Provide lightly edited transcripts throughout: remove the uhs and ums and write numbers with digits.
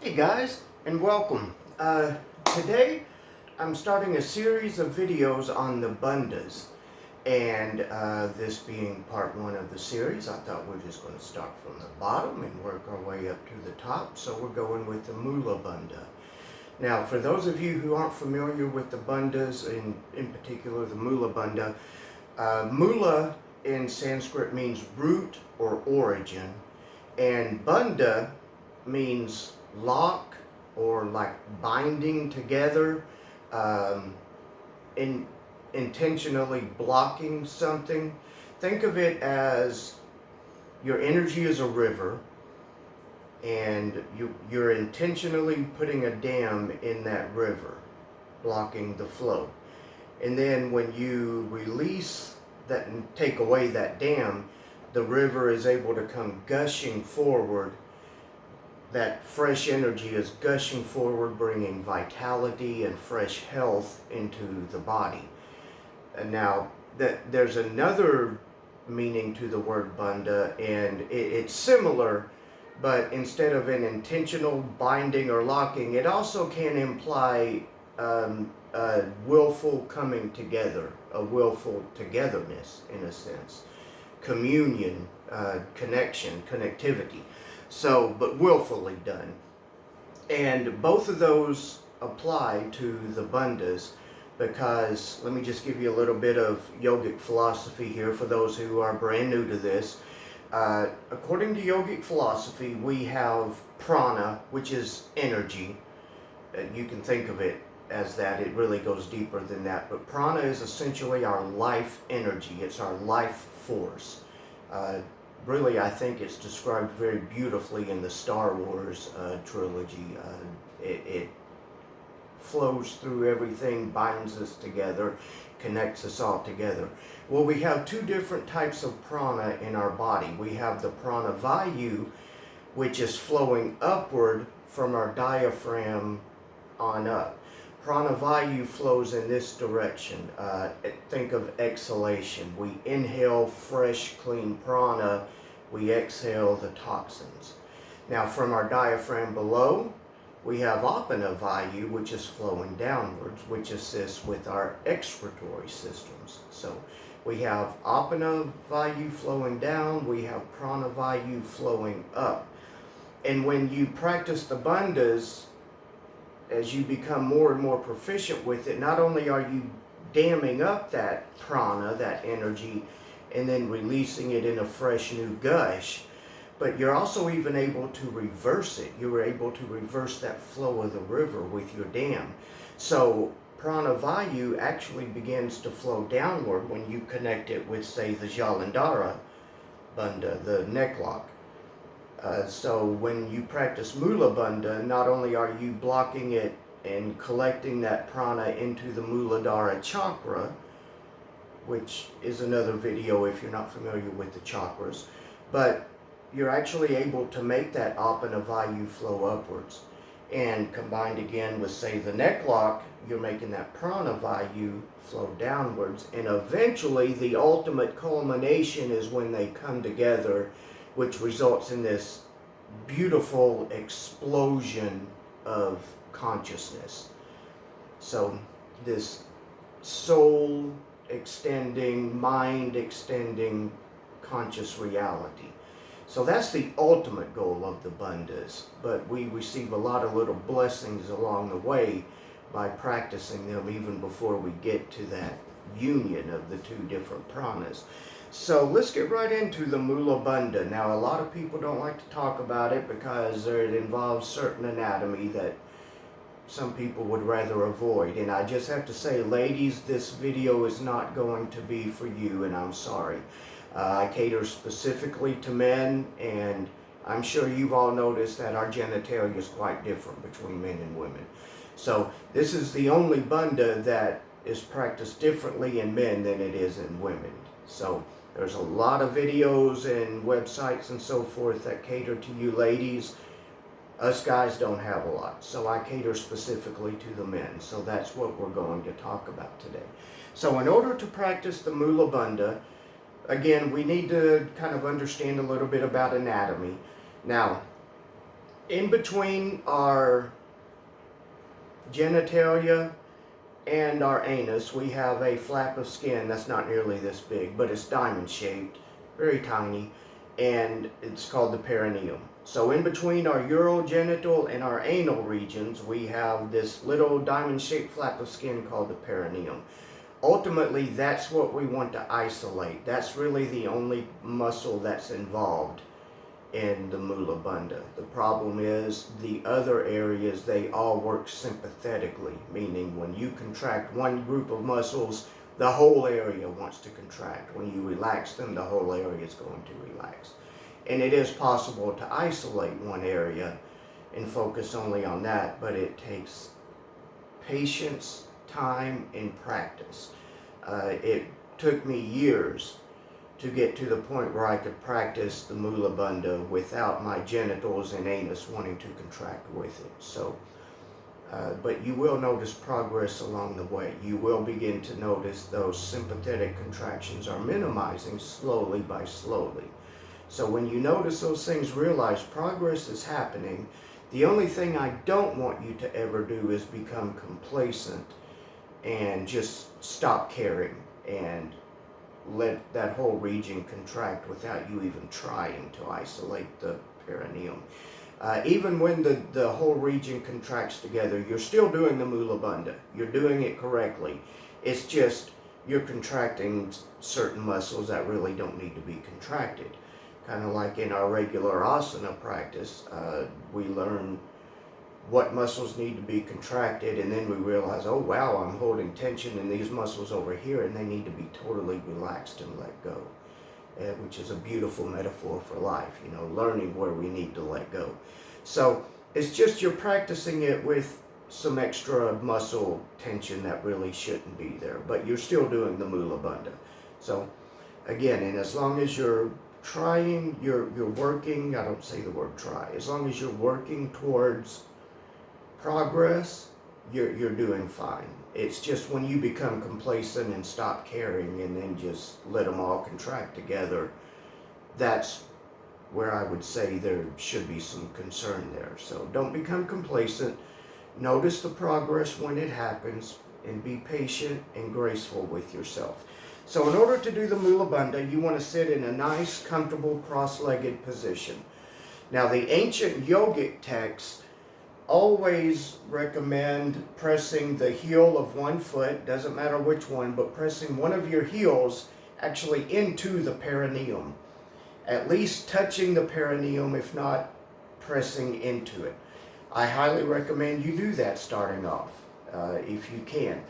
Hey guys, and welcome. Today I'm starting a series of videos on the Bandhas, and this being part one of the series, I thought we're just going to start from the bottom and work our way up to the top, so we're going with the Moola Bandha. Now, for those of you who aren't familiar with the Bandhas, in particular the Moola Bandha, Moola in Sanskrit means root or origin, and Bandha means lock or like binding together, um, in intentionally blocking something. Think of it as your energy is a river, and you're intentionally putting a dam in that river, blocking the flow. And then when you release that and take away that dam, the river is able to come gushing forward. That fresh energy is gushing forward, bringing vitality and fresh health into the body. And now, there's another meaning to the word bandha, and it's similar, but instead of an intentional binding or locking, it also can imply a willful coming together, a willful togetherness in a sense, communion, connection, connectivity. So, but willfully done. And both of those apply to the bandhas, because let me just give you a little bit of yogic philosophy here for those who are brand new to this. According to yogic philosophy, we have prana, which is energy. You can think of it as that. It really goes deeper than that. But prana is essentially our life energy. It's our life force. Really, I think it's described very beautifully in the Star Wars trilogy. It flows through everything, binds us together, connects us all together. Well, we have two different types of prana in our body. We have the prana vayu, which is flowing upward from our diaphragm on up. Prana vayu flows in this direction. Think of exhalation. We inhale fresh, clean prana. We exhale the toxins. Now, from our diaphragm below, we have apana vayu, which is flowing downwards, which assists with our excretory systems. So we have apana vayu flowing down. We have prana vayu flowing up. And when you practice the bandhas, as you become more and more proficient with it, not only are you damming up that prana, that energy, and then releasing it in a fresh new gush, but you're also even able to reverse it. You're able to reverse that flow of the river with your dam. So prana vayu actually begins to flow downward when you connect it with, say, the Jalandhara bandha, the neck lock. So when you practice Moola Bandha, not only are you blocking it and collecting that prana into the Muladhara chakra, which is another video if you're not familiar with the chakras, but you're actually able to make that apana vayu flow upwards. And combined again with, say, the neck lock, you're making that prana vayu flow downwards. And eventually the ultimate culmination is when they come together, which results in this beautiful explosion of consciousness. So this soul extending, mind extending conscious reality. So that's the ultimate goal of the bandhas, but we receive a lot of little blessings along the way by practicing them even before we get to that union of the two different pranas. So let's get right into the Moola Bandha. Now, a lot of people don't like to talk about it because it involves certain anatomy that some people would rather avoid. And I just have to say, ladies, this video is not going to be for you, and I'm sorry. I cater specifically to men, and I'm sure you've all noticed that our genitalia is quite different between men and women. So this is the only bandha that is practiced differently in men than it is in women. So there's a lot of videos and websites and so forth that cater to you ladies. Us guys don't have a lot, so I cater specifically to the men. So that's what we're going to talk about today. So in order to practice the Moola Bandha, again, we need to kind of understand a little bit about anatomy. Now, In between our genitalia and our anus, we have a flap of skin that's not nearly this big, but it's diamond shaped, very tiny, and it's called the perineum. So in between our urogenital and our anal regions, we have this little diamond shaped flap of skin called the perineum. Ultimately, that's what we want to isolate. That's really the only muscle that's involved in the Moola Bandha. The problem is the other areas, they all work sympathetically, meaning when you contract one group of muscles, the whole area wants to contract. When you relax them, the whole area is going to relax. And it is possible to isolate one area and focus only on that, but it takes patience, time, and practice. It took me years to get to the point where I could practice the Moola Bandha without my genitals and anus wanting to contract with it. So, but you will notice progress along the way. You will begin to notice those sympathetic contractions are minimizing slowly by slowly. So when you notice those things, realize progress is happening. The only thing I don't want you to ever do is become complacent and just stop caring and let that whole region contract without you even trying to isolate the perineum. Even when the whole region contracts together, you're still doing the Moola Bandha. You're doing it correctly. It's just you're contracting certain muscles that really don't need to be contracted. Kind of like in our regular asana practice, we learn what muscles need to be contracted, and then we realize, oh wow, I'm holding tension in these muscles over here, and they need to be totally relaxed and let go, which is a beautiful metaphor for life, you know, learning where we need to let go. So it's just you're practicing it with some extra muscle tension that really shouldn't be there, but you're still doing the Moola Bandha. So again, and as long as you're trying, you're working, I don't say the word try, as long as you're working towards progress, you're doing fine. It's just when you become complacent and stop caring and then just let them all contract together, that's where I would say there should be some concern there. So don't become complacent. Notice the progress when it happens and be patient and graceful with yourself. So in order to do the Moola Bandha, you want to sit in a nice, comfortable, cross-legged position. Now the ancient yogic texts always recommend pressing the heel of one foot, doesn't matter which one, but pressing one of your heels actually into the perineum. At least touching the perineum, if not pressing into it. I highly recommend you do that starting off, if you can.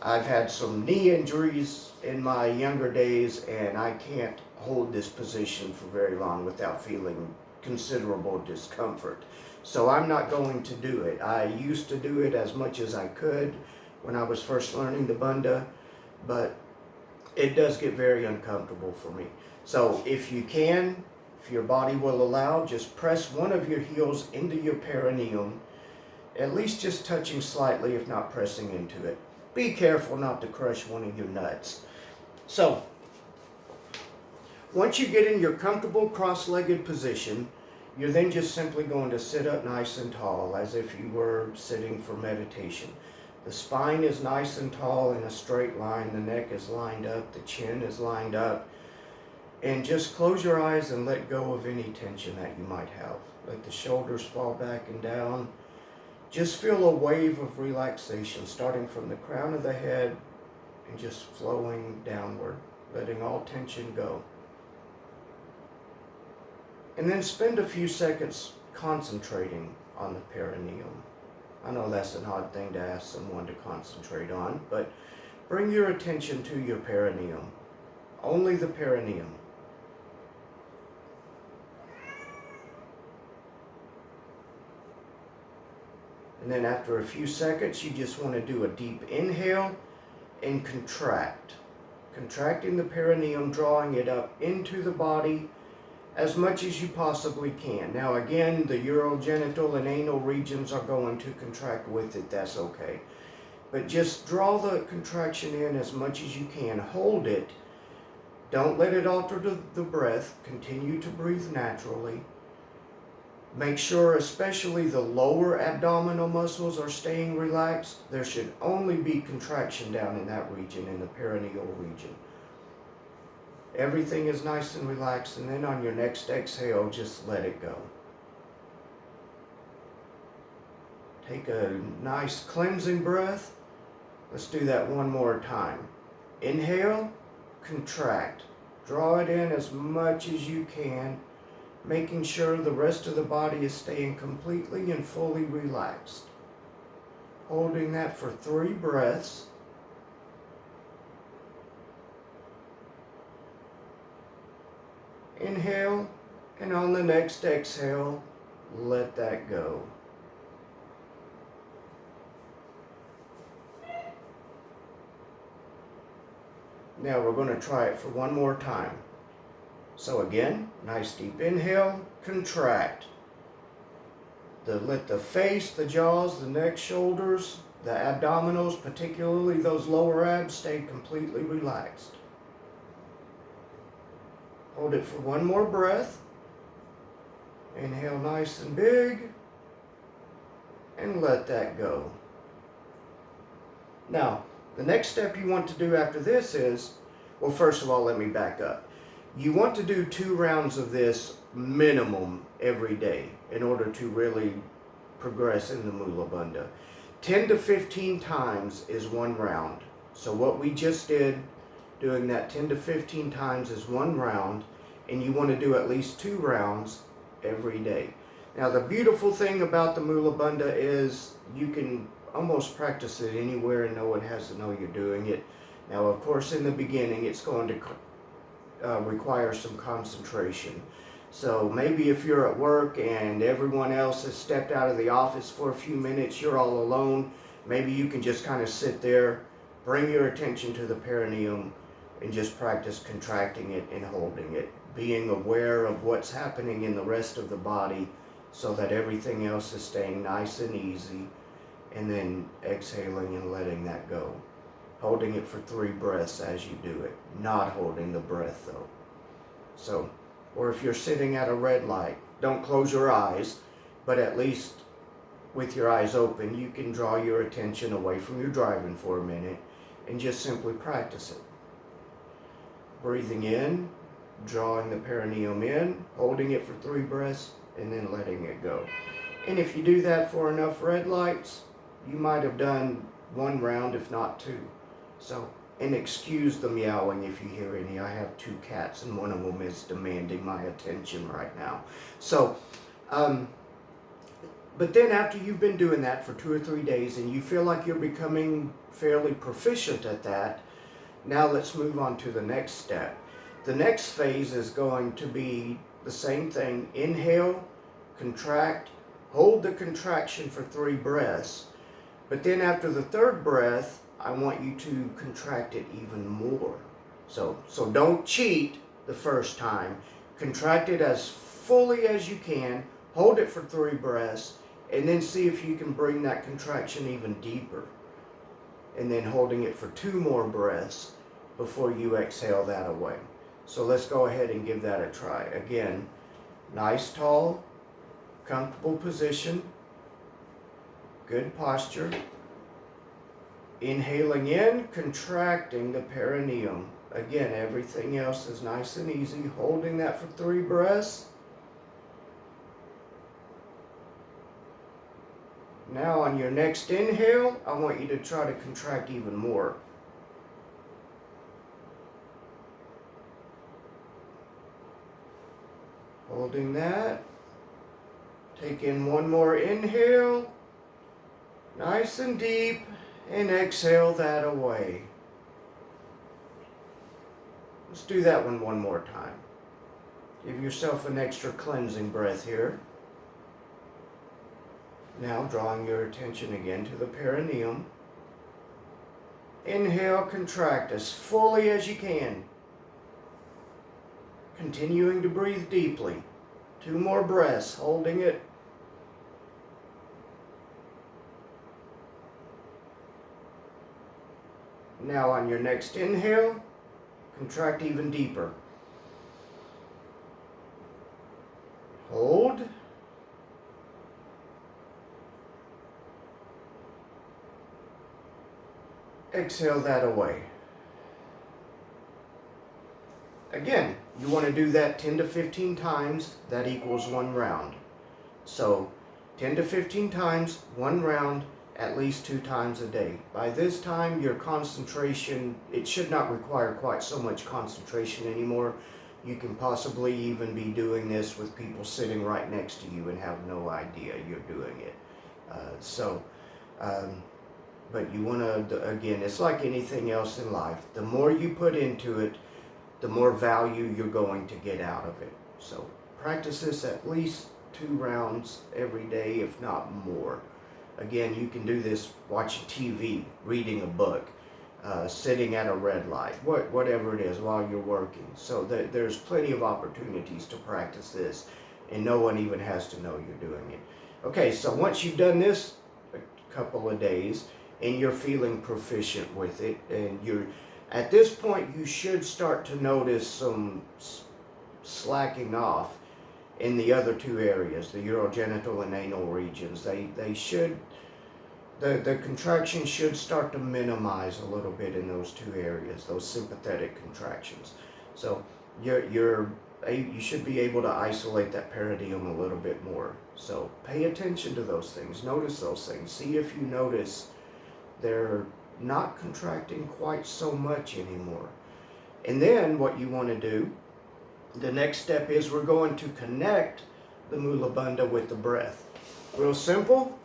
I've had some knee injuries in my younger days, and I can't hold this position for very long without feeling considerable discomfort. So I'm not going to do it. I used to do it as much as I could when I was first learning the Bandha, but it does get very uncomfortable for me. So if you can, if your body will allow, just press one of your heels into your perineum, at least just touching slightly, if not pressing into it. Be careful not to crush one of your nuts. So, once you get in your comfortable cross-legged position, you're then just simply going to sit up nice and tall, as if you were sitting for meditation. The spine is nice and tall in a straight line, the neck is lined up, the chin is lined up, and just close your eyes and let go of any tension that you might have. Let the shoulders fall back and down. Just feel a wave of relaxation starting from the crown of the head and just flowing downward, letting all tension go. And then spend a few seconds concentrating on the perineum. I know that's an odd thing to ask someone to concentrate on, but bring your attention to your perineum. Only the perineum. And then after a few seconds, you just want to do a deep inhale and contract. Contracting the perineum, drawing it up into the body as much as you possibly can. Now again, the urogenital and anal regions are going to contract with it, that's okay. But just draw the contraction in as much as you can. Hold it. Don't let it alter the breath. Continue to breathe naturally. Make sure especially the lower abdominal muscles are staying relaxed. There should only be contraction down in that region, in the perineal region. Everything is nice and relaxed, and then on your next exhale, just let it go. Take a nice cleansing breath. Let's do that one more time. Inhale, contract. Draw it in as much as you can, making sure the rest of the body is staying completely and fully relaxed. Holding that for 3 breaths. Inhale, and on the next exhale, let that go. Now we're going to try it for one more time. So again, nice deep inhale, contract. Let the face, the jaws, the neck, shoulders, the abdominals, particularly those lower abs, stay completely relaxed. Hold it for one more breath. Inhale nice and big, and let that go. Now, the next step you want to do after this is, well, first of all, let me back up. You want to do 2 rounds of this minimum every day in order to really progress in the Moola Bandha. 10 to 15 times is 1 round. So what we just did, doing that 10 to 15 times is 1 round, and you want to do at least 2 rounds every day. Now the beautiful thing about the Moola Bandha is you can almost practice it anywhere and no one has to know you're doing it. Now of course in the beginning it's going to require some concentration. So maybe if you're at work and everyone else has stepped out of the office for a few minutes, you're all alone, maybe you can just kind of sit there, bring your attention to the perineum and just practice contracting it and holding it, being aware of what's happening in the rest of the body so that everything else is staying nice and easy, and then exhaling and letting that go. Holding it for 3 breaths as you do it, not holding the breath though. So, or if you're sitting at a red light, don't close your eyes, but at least with your eyes open, you can draw your attention away from your driving for a minute and just simply practice it. Breathing in, drawing the perineum in, holding it for 3 breaths, and then letting it go. And if you do that for enough red lights, you might have done 1 round, if not 2. So, and excuse the meowing if you hear any. I have 2 cats and one of them is demanding my attention right now. So, but then after you've been doing that for 2 or 3 days and you feel like you're becoming fairly proficient at that, now let's move on to the next step. The next phase is going to be the same thing. Inhale, contract, hold the contraction for 3 breaths. But then after the 3rd breath, I want you to contract it even more. So don't cheat the first time. Contract it as fully as you can. Hold it for 3 breaths. And then see if you can bring that contraction even deeper. And then holding it for 2 more breaths before you exhale that away. So let's go ahead and give that a try. Again, nice, tall, comfortable position. Good posture. Inhaling in, contracting the perineum. Again, everything else is nice and easy. Holding that for 3 breaths. Now on your next inhale, I want you to try to contract even more. Holding that. Take in 1 more inhale. Nice and deep. And exhale that away. Let's do that one more time. Give yourself an extra cleansing breath here. Now drawing your attention again to the perineum. Inhale, contract as fully as you can. Continuing to breathe deeply. 2 more breaths, holding it. Now on your next inhale, contract even deeper. Hold. exhale that away. Again, you want to do that 10 to 15 times, that equals 1 round. So 10 to 15 times, 1 round, at least 2 times a day. By this time, your concentration, it should not require quite so much concentration anymore. You can possibly even be doing this with people sitting right next to you and have no idea you're doing it. But you want to, again, it's like anything else in life. The more you put into it, the more value you're going to get out of it. So practice this at least 2 rounds every day, if not more. Again, you can do this watching TV, reading a book, sitting at a red light, whatever it is while you're working. So there's plenty of opportunities to practice this, and no one even has to know you're doing it. Okay, so once you've done this a couple of days, and you're feeling proficient with it, and at this point, you should start to notice some slacking off in the other 2 areas, the urogenital and anal regions. They should, the contraction should start to minimize a little bit in those 2 areas, those sympathetic contractions. So you should be able to isolate that perineum a little bit more. So pay attention to those things, notice those things, see if you notice they're not contracting quite so much anymore. And then what you want to do, the next step is we're going to connect the Moola Bandha with the breath. Real simple.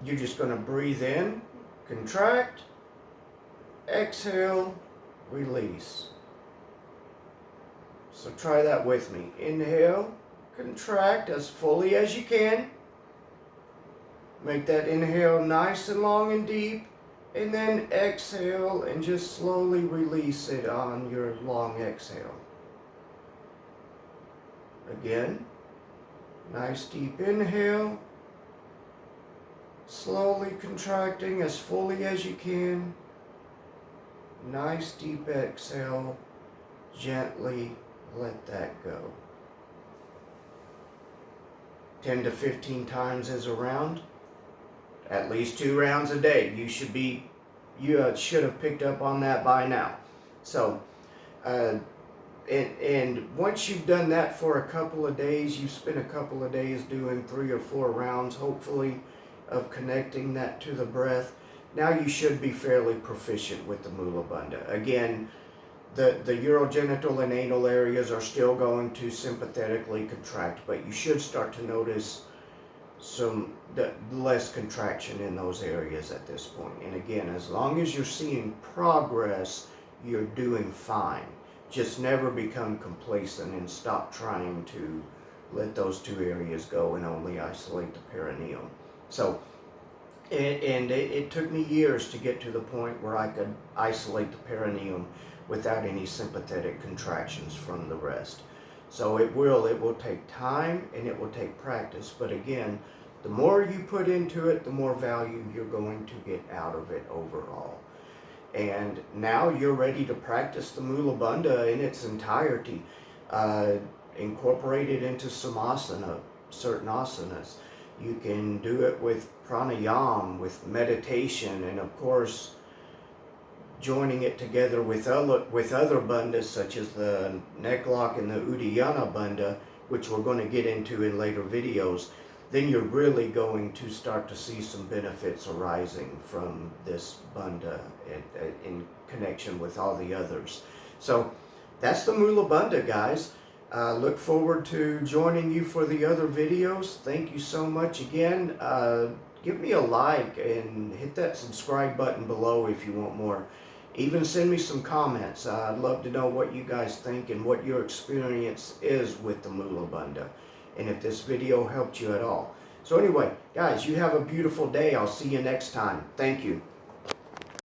You're just going to breathe in, contract, exhale, release. So try that with me. Inhale, contract as fully as you can. Make that inhale nice and long and deep. And then exhale and just slowly release it on your long exhale. Again, nice deep inhale. Slowly contracting as fully as you can. Nice deep exhale. Gently let that go. 10 to 15 times is a round. At least 2 rounds a day. You should have picked up on that by now. So, and once you've done that for a couple of days, you spend a couple of days doing 3 or 4 rounds, hopefully, of connecting that to the breath. Now you should be fairly proficient with the Moola Bandha. Again, the urogenital and anal areas are still going to sympathetically contract, but you should start to notice some less contraction in those areas at this point. And again, as long as you're seeing progress, you're doing fine. Just never become complacent and stop trying to let those 2 areas go and only isolate the perineum. So, and it took me years to get to the point where I could isolate the perineum without any sympathetic contractions from the rest. So it will take time and it will take practice, but again, the more you put into it, the more value you're going to get out of it overall. And now you're ready to practice the Moola Bandha in its entirety, incorporate it into some asana, certain asanas. You can do it with pranayama, with meditation, and of course, joining it together with other bandhas such as the neck lock and the Uddiyana Bandha, which we're going to get into in later videos, then you're really going to start to see some benefits arising from this bandha in connection with all the others. So that's the Moola Bandha, guys. Look forward to joining you for the other videos. Thank you so much again. Give me a like and hit that subscribe button below if you want more. Even send me some comments. I'd love to know what you guys think and what your experience is with the Moola Bandha, and if this video helped you at all. So anyway, guys, you have a beautiful day. I'll see you next time. Thank you.